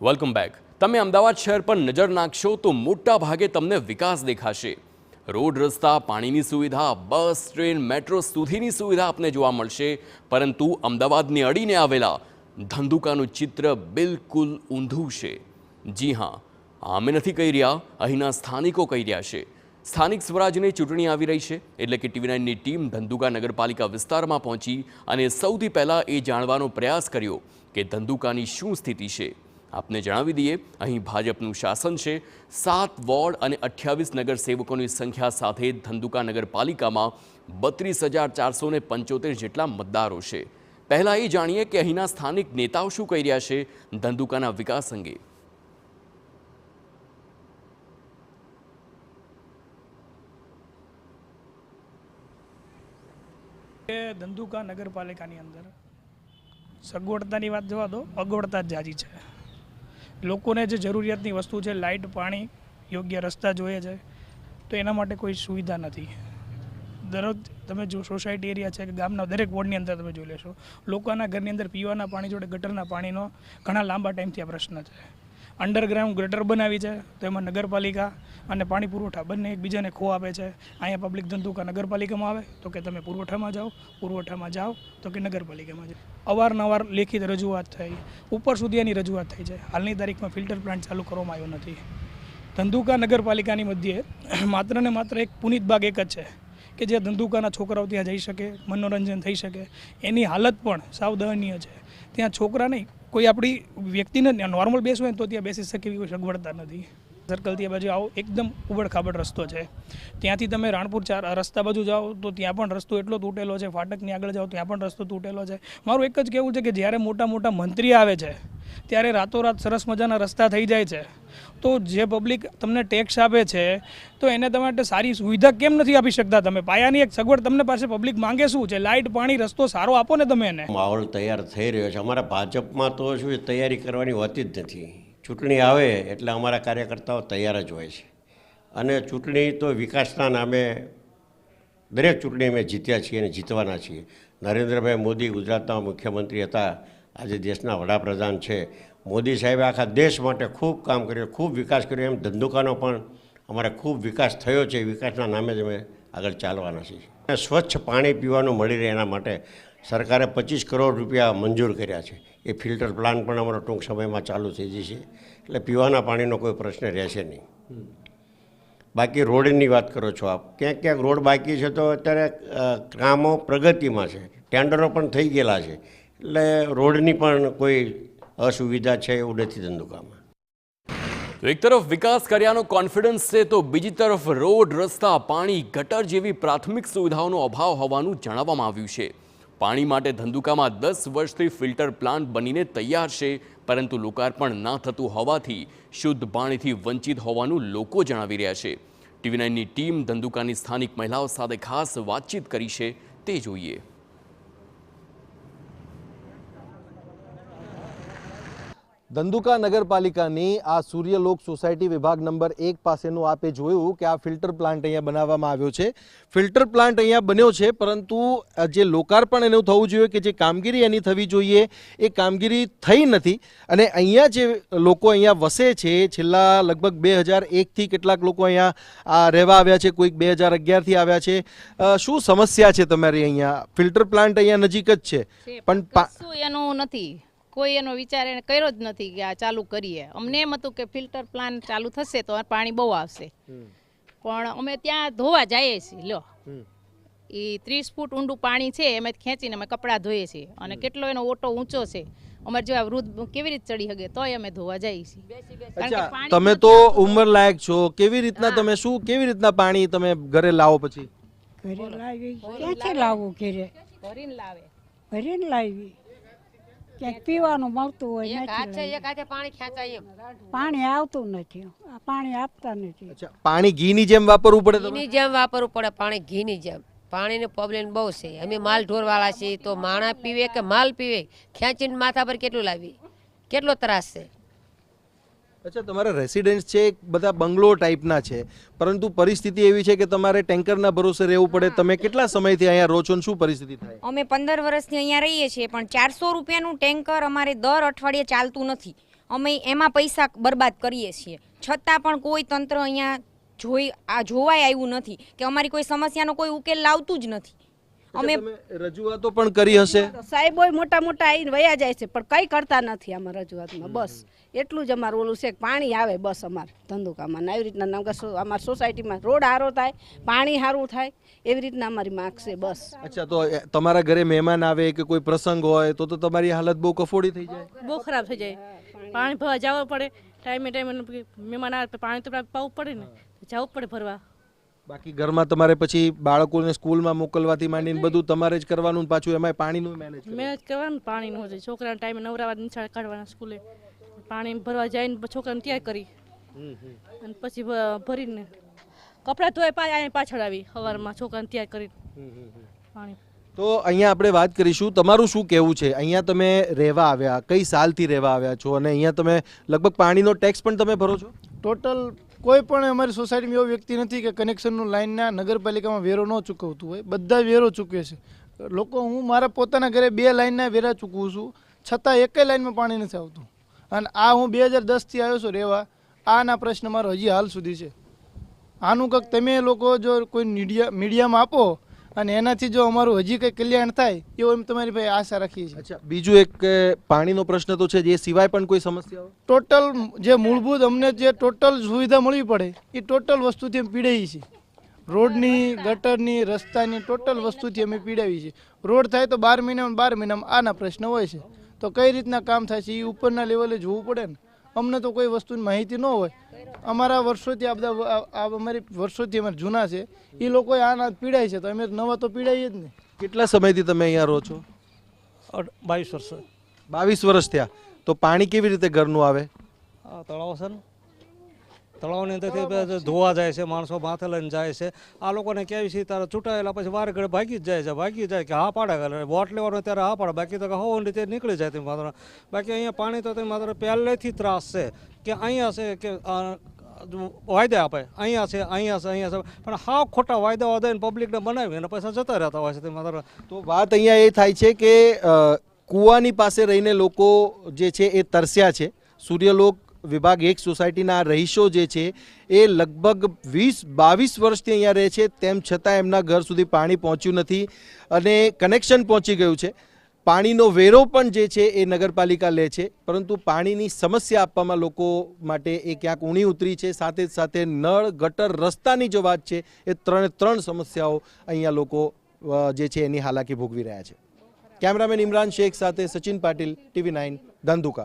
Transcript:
Welcome back. તમે અમદાવાદ શહેર પર નજર નાખશો તો મોટા ભાગે તમને વિકાસ દેખાશે। રોડ રસ્તા, પાણીની સુવિધા, બસ, ટ્રેન, મેટ્રો સુધીની સુવિધા આપને જોવા મળશે, પરંતુ અમદાવાદને અડીને આવેલા ધંધુકાનું ચિત્ર બિલકુલ ઊંધું છે। જી હા, અમે નથી કહી રહ્યા, અહીંના સ્થાનિકો કહી રહ્યા છે। સ્થાનિક સ્વરાજની ચૂંટણી આવી રહી છે, એટલે કે TV9ની ટીમ ધંધુકા નગરપાલિકા વિસ્તારમાં પહોંચી અને સૌથી પહેલાં એ જાણવાનો પ્રયાસ કર્યો કે ધંધુકાની શું સ્થિતિ છે। આપને જણાવી દઈએ, અહીં ભાજપનું શાસન છે। 7 વોર્ડ અને 28 નગરસેવકોની સંખ્યા સાથે ધંધુકા નગરપાલિકામાં 32,475 જેટલા મતદારો છે। પહેલાં એ જાણીએ કે અહીંના સ્થાનિક નેતાઓ શું કહી રહ્યા છે ધંધુકાના વિકાસ અંગે। ધંધુકા નગરપાલિકાની અંદર સગવડતાની વાત જવા દો, અગવડતા જ જાજી છે। લોકોને જે જરૂરિયાતની વસ્તુ છે, લાઇટ, પાણી, યોગ્ય રસ્તા જોઈએ છે, તો એના માટે કોઈ સુવિધા નથી। દરરોજ તમે જો સોસાયટી એરિયા છે કે ગામના દરેક વોર્ડની અંદર તમે જોઈ લેશો, લોકોના ઘરની અંદર પીવાના પાણી જોડે ગટરના પાણીનો ઘણા લાંબા ટાઈમથી આ પ્રશ્ન છે। અંડરગ્રાઉન્ડ ગટર બનાવી છે, તો એમાં નગરપાલિકા અને પાણી પુરવઠા બંને એકબીજાને ખો આપે છે। અહીંયા પબ્લિક ધંધુકા નગરપાલિકામાં આવે તો કે તમે પુરવઠામાં જાઓ તો કે નગરપાલિકામાં જાઓ। અવારનવાર લેખિત રજૂઆત થઈ, ઉપર સુધી એની રજૂઆત થઈ છે। હાલની તારીખમાં ફિલ્ટર પ્લાન્ટ ચાલુ કરવામાં આવ્યો નથી। ધંધુકા નગરપાલિકાની મધ્યે માત્ર ને માત્ર એક પુનિત બાગ એક જ છે કે જે ધંધુકાના છોકરાઓ ત્યાં જઈ શકે, મનોરંજન થઈ શકે। એની હાલત પણ સાવ દયનીય છે। ત્યાં છોકરા નહીં, કોઈ આપણી વ્યક્તિને નોર્મલ બેસવું હોય તો ત્યાં બેસી શકે એવી કોઈ સગવડતા નથી। સર્કલથી બાજુ આવો, એકદમ ઉબડખાબડ રસ્તો છે। ત્યાંથી તમે રાણપુર રસ્તા બાજુ જાઓ તો ત્યાં પણ રસ્તો એટલો તૂટેલો છે। ફાટકની આગળ જાઓ ત્યાં પણ રસ્તો તૂટેલો છે। મારું એક જ કહેવું છે કે જ્યારે મોટા મોટા મંત્રી આવે છે ત્યારે રાતોરાત સરસ મજાના રસ્તા થઈ જાય છે, તો જે પબ્લિક તમને ટેક્સ આપે છે તો એને તમે માટે સારી સુવિધા કેમ નથી આપી શકતા? તમે પાયાની એક સગવડ તમને પાસે પબ્લિક માંગે શું છે? લાઇટ, પાણી, રસ્તો સારો આપો ને તમે એને। માહોલ તૈયાર થઈ રહ્યો છે। અમારા ભાજપમાં તો શું તૈયારી કરવાની હોતી જ નથી। ચૂંટણી આવે એટલે અમારા કાર્યકર્તાઓ તૈયાર જ હોય છે, અને ચૂંટણી તો વિકાસના નામે દરેક ચૂંટણી અમે જીત્યા છીએ અને જીતવાના છીએ। નરેન્દ્રભાઈ મોદી ગુજરાતના મુખ્યમંત્રી હતા, આજે દેશના વડાપ્રધાન છે। મોદી સાહેબે આખા દેશ માટે ખૂબ કામ કર્યું, ખૂબ વિકાસ કર્યો। એમ ધંધુકાનો પણ અમારે ખૂબ વિકાસ થયો છે। વિકાસના નામે જ અમે આગળ ચાલવાના છીએ। સ્વચ્છ પાણી પીવાનું મળી રહે એના માટે સરકારે 25 કરોડ રૂપિયા મંજૂર કર્યા છે। એ ફિલ્ટર પ્લાન્ટ પણ અમારો ટૂંક સમયમાં ચાલુ થઈ જશે, એટલે પીવાના પાણીનો કોઈ પ્રશ્ન રહેશે નહીં। બાકી રોડની વાત કરો છો આપ, ક્યાંક ક્યાંક રોડ બાકી છે, તો અત્યારે કામો પ્રગતિમાં છે, ટેન્ડરો પણ થઈ ગયેલા છે, એટલે રોડની પણ કોઈ અસુવિધા છે એવું નથી ધંધુકામાં। તો એક તરફ વિકાસ કર્યાનો કોન્ફિડન્સ છે, તો બીજી તરફ રોડ, રસ્તા, પાણી, ગટર જેવી પ્રાથમિક સુવિધાઓનો અભાવ હોવાનું જણાવવામાં આવ્યું છે। પાણી માટે ધંધુકામાં 10 વર્ષથી ફિલ્ટર પ્લાન્ટ બનીને તૈયાર છે, પરંતુ લોકાર્પણ ના થતું હોવાથી શુદ્ધ પાણીથી વંચિત હોવાનું લોકો જણાવી રહ્યા છે। TV9ની ટીમ ધંધુકાની સ્થાનિક મહિલાઓ સાથે ખાસ વાતચીત કરી છે, તે જોઈએ। ધંધુકા નગરપાલિકાની આ સૂર્યલોક સોસાયટી વિભાગ નંબર 1 પાસેનું આપે જોયું કે આ ફિલ્ટર પ્લાન્ટ અહીંયા બનાવવામાં આવ્યો છે। ફિલ્ટર પ્લાન્ટ અહીંયા બન્યો છે, પરંતુ જે લોકાર્પણ એનું થવું જોઈએ, કે જે કામગીરી એની થવી જોઈએ, એ કામગીરી થઈ નથી। અને અહીંયા જે લોકો અહીંયા વસે છે, છેલ્લા લગભગ 2001થી કેટલાક લોકો અહીંયા રહેવા આવ્યા છે, કોઈક 2011થી આવ્યા છે। શું સમસ્યા છે તમારી અહીંયા? ફિલ્ટર પ્લાન્ટ અહીંયા નજીક જ છે, પણ એનું નથી, કોઈ એનો વિચાર એને કર્યો જ નથી કે આ ચાલુ કરીએ। અમને એમ હતું કે ફિલ્ટર પ્લાન્ટ ચાલુ થશે તો પાણી બહુ આવશે, પણ અમે ત્યાં ધોવા જઈએ છીએ। લો, એ 30 ફૂટ ઊંડું પાણી છે, એમાં ખેંચીને અમે કપડાં ધોઈએ છીએ, અને કેટલો એનો ઓટો ઊંચો છે। અમારે જેવા વૃદ્ધ કેવી રીતે ચડી શકે, તોય અમે ધોવા જઈએ છીએ। તમે તો ઉંમર લાયક છો, કેવી રીતના તમે કેવી રીતના પાણી તમે ઘરે લાવો? પછી ઘરે લાવી, ક્યાંથી લાવવું? ઘરે ભરીને લાવી, ક્યાંક પીવાનું મળતું હોય, પાણી આવતું નથી, પાણી આપતા નથી। પાણી ઘીની જેમ વાપરવું પડે? ઘીની જેમ વાપરવું પડે પાણી, ઘીની જેમ। પાણીની પ્રોબ્લેમ બહુ છે। અમે માલ ઢોરવાળા છીએ, તો માણા પીવે કે માલ પીવે, ખેંચીને માથા પર કેટલું લાવી, કેટલો ત્રાસ છે। અચ્છા, તમારા રેસિડેન્ટ્સ છે બધા બંગલો ટાઈપના છે, પરંતુ પરિસ્થિતિ એવી છે કે તમારે ટેન્કરના ભરોસે રહેવું પડે। તમે કેટલા સમયથી અહીંયા રહો છો, શું પરિસ્થિતિ થાય? અમે 15 વર્ષથી અહીંયા રહીએ છીએ, પણ 400 રૂપિયાનું ટેન્કર અમારે દર અઠવાડિયે ચાલતું નથી। અમે એમાં પૈસા બરબાદ કરીએ છીએ, છતાં પણ કોઈ તંત્ર અહીંયા જોવાય આવ્યું નથી કે અમારી કોઈ સમસ્યાનો કોઈ ઉકેલ લાવતું જ નથી. અમે રજૂઆતો પણ કરી હશે, સાહેબો મોટા મોટા આવીને વયા જાય છે પણ કંઈ કરતા નથી આમાં રજૂઆતમાં. બસ એટલું જ અમારું ઓલું છે કે પાણી આવે બસ અમારે ધંધુકામાં. આવી રીતના અમારી સોસાયટીમાં રોડ સારો થાય, પાણી સારું થાય, એવી રીતના અમારી માંગ છે બસ. અચ્છા, તો તમારા ઘરે મહેમાન આવે કે કોઈ પ્રસંગ હોય તો તમારી હાલત બહુ કફોડી થઈ જાય? બહુ ખરાબ થઈ જાય. પાણી ભરવા જવું પડે, ટાઈમે મહેમાન આવે પાણી તો પાવું પડે ને, જવું પડે ભરવા. બાકી ઘરમાં તમારે પછી બાળકોને સ્કૂલમાં મોકલવાથી માંડીને બધું તમારે જ કરવાનું, પાછું એમાં પાણીનું મેનેજ કરવાનું. પાણીનું છે છોકરાના ટાઈમે નવરાવા નિશાળ કાઢવાના સ્કૂલે, પાણી ભરવા જઈને છોકરાને તૈયાર કરી અને પછી ભરીને કપડાં ધોય પાછળ આવી સવારમાં છોકરાને તૈયાર કરી પાણી. તો અહીંયા આપણે વાત કરીશું, તમારું શું કહેવું છે? અહીંયા તમે રહેવા આવ્યા, કઈ સાલથી રહેવા આવ્યા છો અને અહીંયા તમે લગભગ પાણીનો ટેક્સ પણ તમે ભરો છો? ટોટલ કોઈ પણ અમારી સોસાયટીમાં એવો વ્યક્તિ નથી કે કનેક્શનનું લાઇનના નગરપાલિકામાં વેરો ન ચૂકવતું હોય, બધા વેરો ચૂકવે છે લોકો. હું મારા પોતાના ઘરે 2 લાઇનના વેરા ચૂકવું છું, છતાં એકેય લાઇનમાં પાણી નથી આવતું. અને આ હું 2010થી આવ્યો છું રહેવા, આના પ્રશ્ન મારો હજી હાલ સુધી છે. આનું કંઈક તમે લોકો જો કોઈ મીડિયામાં આપો અને એનાથી જો અમારું હજી કંઈ કલ્યાણ થાય એવો એમ તમારી ભાઈ આશા રાખીએ છીએ. અચ્છા, બીજું એક પાણીનો પ્રશ્ન તો છે, જે સિવાય પણ કોઈ સમસ્યાઓ? ટોટલ જે મૂળભૂત અમને જે ટોટલ સુવિધા મળવી પડે એ ટોટલ વસ્તુથી અમે પીડાઈએ છીએ. રોડની, ગટરની, રસ્તાની ટોટલ વસ્તુથી અમે પીડાવીએ છીએ. રોડ થાય તો 12 મહિનામાં આના પ્રશ્ન હોય છે. તો કઈ રીતના કામ થાય છે એ ઉપરના લેવલે જોવું પડે ને. અમને તો કોઈ વસ્તુની માહિતી ન હોય. અમારા વર્ષોથી આ બધા અમારી વર્ષોથી અમારે જૂના છે એ લોકો આના પીડાય છે, તો અમે નવા તો પીડાઈએ જ ને. કેટલા સમયથી તમે અહીંયા રહો છો? 22 વર્ષ. 22 વર્ષ થયા. તો પાણી કેવી રીતે ઘરનું આવે? તળાવ છે ને, તળાવની અંદરથી ધોવા જાય છે, માણસો માથે લઈને જાય છે. આ લોકોને કેવી છે તારે ચૂંટાયેલા પછી વારે ઘડે ભાગી જ જાય કે હા પાડે કરે, વોટ લેવાનો ત્યારે હા પાડે, બાકી તો હો રીતે નીકળી જાય તેમ માત્ર. બાકી અહીંયા પાણી તો તેમ માત્ર પહેલેથી ત્રાસ છે કે અહીંયા છે કે વાયદા આપે, અહીંયા છે અહીંયા છે, પણ હા ખોટા વાયદાઓ દઈને પબ્લિકને બનાવી અને પૈસા જતા રહેતા હોય છે તે માત્ર. તો વાત અહીંયા એ થાય છે કે કૂવાની પાસે રહીને લોકો જે છે એ તરસ્યા છે. સૂર્યલોક વિભાગ 1 સોસાયટીના રહીશો જે છે એ લગભગ 20-22 વર્ષથી અહીંયા રહે છે, તેમ છતાં એમના ઘર સુધી પાણી પહોંચ્યું નથી અને કનેક્શન પહોંચી ગયું છે. પાણીનો વેરો પણ જે છે એ નગરપાલિકા લે છે, પરંતુ પાણીની સમસ્યા આપવામાં લોકો માટે એ ક્યાંક ઊણી ઉતરી છે. સાથે સાથે નળ, ગટર, રસ્તાની જો વાત છે એ 3 સમસ્યાઓ અહીંયા લોકો જે છે એની હાલાકી ભોગવી રહ્યા છે. કેમેરામેન ઇમરાન શેખ સાથે સચિન પાટીલ, TV9 ધંધુકા.